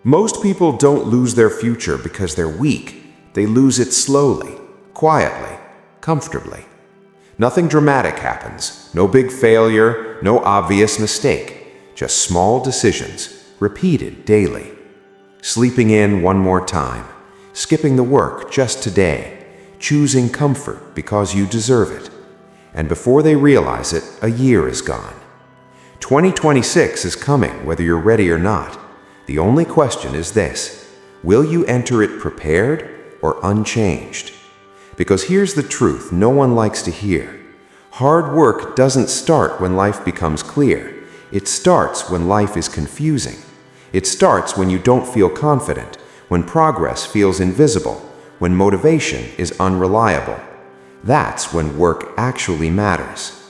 Most people don't lose their future because they're weak. They lose it slowly, quietly, comfortably. Nothing dramatic happens, no big failure, no obvious mistake, just small decisions, repeated daily. Sleeping in one more time, skipping the work just today, choosing comfort because you deserve it. And before they realize it, a year is gone. 2026 is coming whether you're ready or not. The only question is this: will you enter it prepared or unchanged? Because here's the truth no one likes to hear. Hard work doesn't start when life becomes clear. It starts when life is confusing. It starts when you don't feel confident, when progress feels invisible, when motivation is unreliable. That's when work actually matters.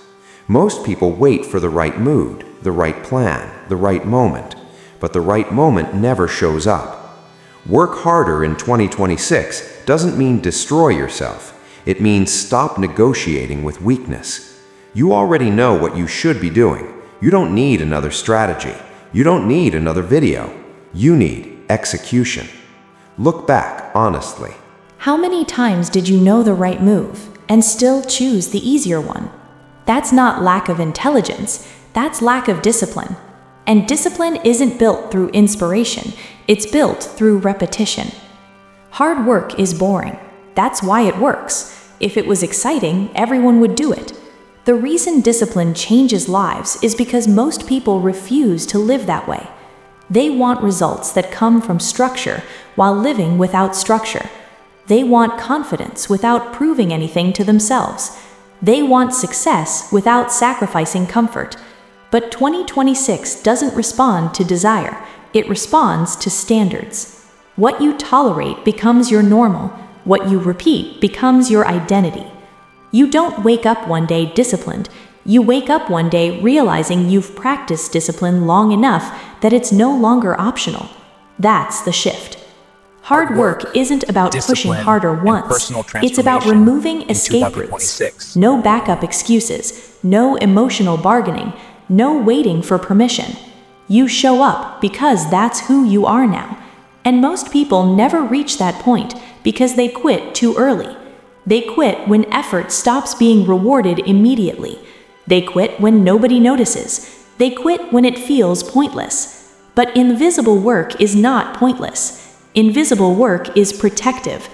Most people wait for the right mood, the right plan, the right moment, but the right moment never shows up. Work harder in 2026 doesn't mean destroy yourself. It means stop negotiating with weakness. You already know what you should be doing. You don't need another strategy. You don't need another video. You need execution. Look back honestly. How many times did you know the right move and still choose the easier one? That's not lack of intelligence, that's lack of discipline. And discipline isn't built through inspiration, it's built through repetition. Hard work is boring. That's why it works. If it was exciting, everyone would do it. The reason discipline changes lives is because most people refuse to live that way. They want results that come from structure while living without structure. They want confidence without proving anything to themselves. They want success without sacrificing comfort. But 2026 doesn't respond to desire, it responds to standards. What you tolerate becomes your normal. What you repeat becomes your identity. You don't wake up one day disciplined. You wake up one day realizing you've practiced discipline long enough that it's no longer optional. That's the shift. Hard work isn't about pushing harder once. It's about removing escape routes. No backup excuses, no emotional bargaining, no waiting for permission. You show up because that's who you are now. And most people never reach that point because they quit too early. They quit when effort stops being rewarded immediately. They quit when nobody notices. They quit when it feels pointless. But invisible work is not pointless. Invisible work is protective.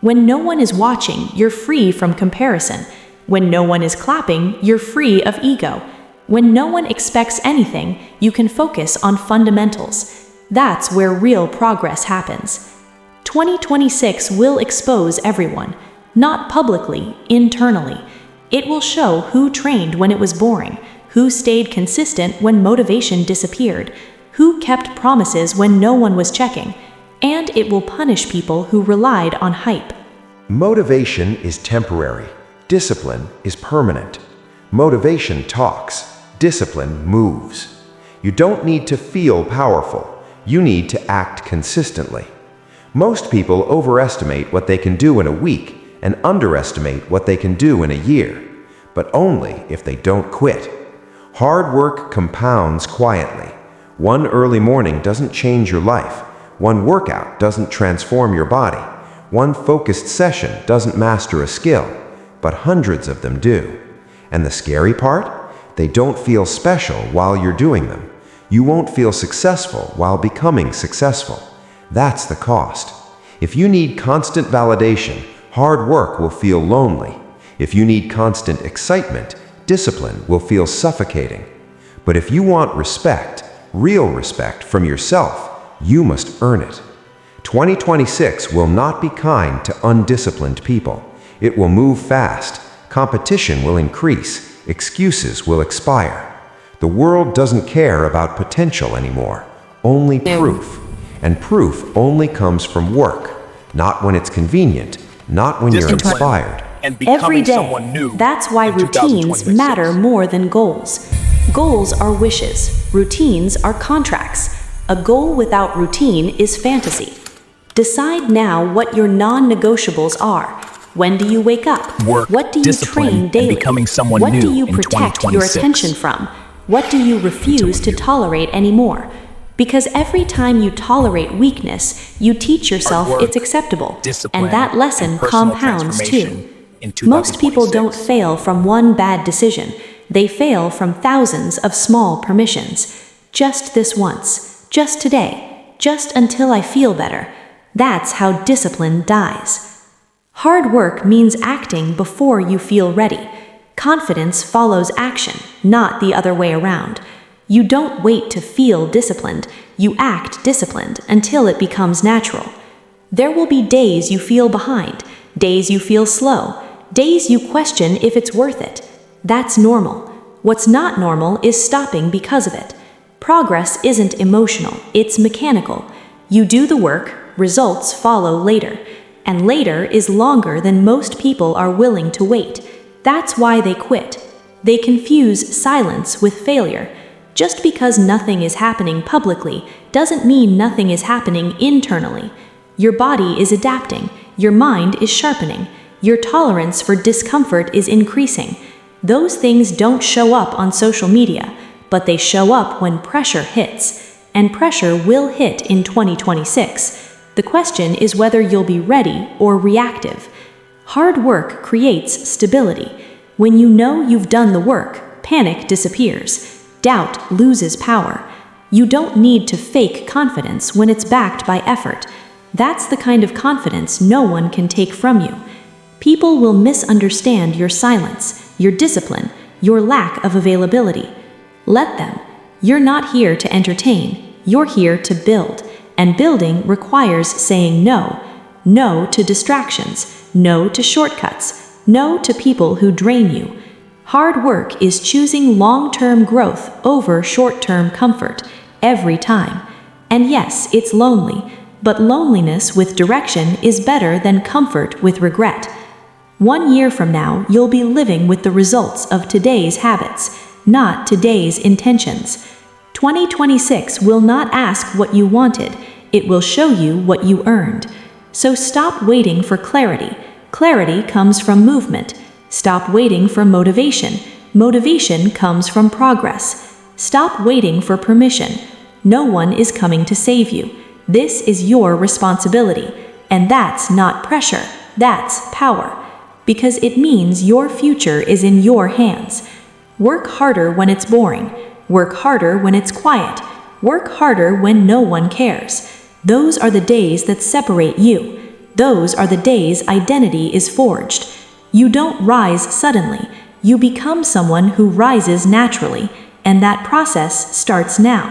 When no one is watching, you're free from comparison. When no one is clapping, you're free of ego. When no one expects anything, you can focus on fundamentals. That's where real progress happens. 2026 will expose everyone, not publicly, internally. It will show who trained when it was boring, who stayed consistent when motivation disappeared, who kept promises when no one was checking, and it will punish people who relied on hype. Motivation is temporary. Discipline is permanent. Motivation talks. Discipline moves. You don't need to feel powerful. You need to act consistently. Most people overestimate what they can do in a week and underestimate what they can do in a year, but only if they don't quit. Hard work compounds quietly. One early morning doesn't change your life. One workout doesn't transform your body. One focused session doesn't master a skill, but hundreds of them do. And the scary part? They don't feel special while you're doing them. You won't feel successful while becoming successful. That's the cost. If you need constant validation, hard work will feel lonely. If you need constant excitement, discipline will feel suffocating. But if you want respect, real respect from yourself, you must earn it. 2026 will not be kind to undisciplined people. It will move fast. Competition will increase. Excuses will expire. The world doesn't care about potential anymore, only proof. And proof only comes from work, not when it's convenient, not when you're inspired. Every day. That's why routines matter more than goals. Goals are wishes. Routines are contracts. A goal without routine is fantasy. Decide now what your non-negotiables are. When do you wake up? Work, what do you train daily? What do you protect your attention from? What do you refuse to tolerate anymore? Because every time you tolerate weakness, you teach yourself Hard work, it's acceptable. discipline, And that lesson and personal compounds transformation too. in Most people 2026. don't fail from one bad decision. They fail from thousands of small permissions. Just this once. Just today. Just until I feel better. That's how discipline dies. Hard work means acting before you feel ready. Confidence follows action, not the other way around. You don't wait to feel disciplined, you act disciplined until it becomes natural. There will be days you feel behind, days you feel slow, days you question if it's worth it. That's normal. What's not normal is stopping because of it. Progress isn't emotional, it's mechanical. You do the work, results follow later. And later is longer than most people are willing to wait. That's why they quit. They confuse silence with failure. Just because nothing is happening publicly doesn't mean nothing is happening internally. Your body is adapting, your mind is sharpening, your tolerance for discomfort is increasing. Those things don't show up on social media, but they show up when pressure hits. And pressure will hit in 2026. The question is whether you'll be ready or reactive. Hard work creates stability. When you know you've done the work, panic disappears. Doubt loses power. You don't need to fake confidence when it's backed by effort. That's the kind of confidence no one can take from you. People will misunderstand your silence, your discipline, your lack of availability. Let them. You're not here to entertain. You're here to build. And building requires saying no. No to distractions. No to shortcuts. No to people who drain you. Hard work is choosing long-term growth over short-term comfort every time. And yes, it's lonely, but loneliness with direction is better than comfort with regret. 1 year from now, you'll be living with the results of today's habits, not today's intentions. 2026 will not ask what you wanted, it will show you what you earned. So stop waiting for clarity. Clarity comes from movement. Stop waiting for motivation. Motivation comes from progress. Stop waiting for permission. No one is coming to save you. This is your responsibility. And that's not pressure, that's power. Because it means your future is in your hands. Work harder when it's boring. Work harder when it's quiet. Work harder when no one cares. Those are the days that separate you. Those are the days identity is forged. You don't rise suddenly. You become someone who rises naturally. And that process starts now.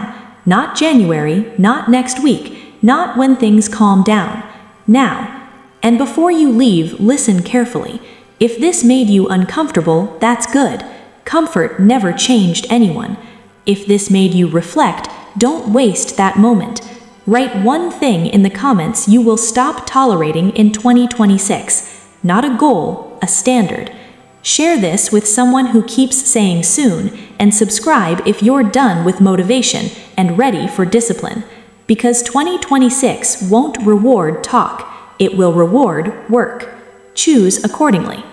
Not January, not next week, not when things calm down. Now. And before you leave, listen carefully. If this made you uncomfortable, that's good. Comfort never changed anyone. If this made you reflect, don't waste that moment. Write one thing in the comments you will stop tolerating in 2026. Not a goal, a standard. Share this with someone who keeps saying soon, and subscribe if you're done with motivation and ready for discipline. Because 2026 won't reward talk. It will reward work. Choose accordingly.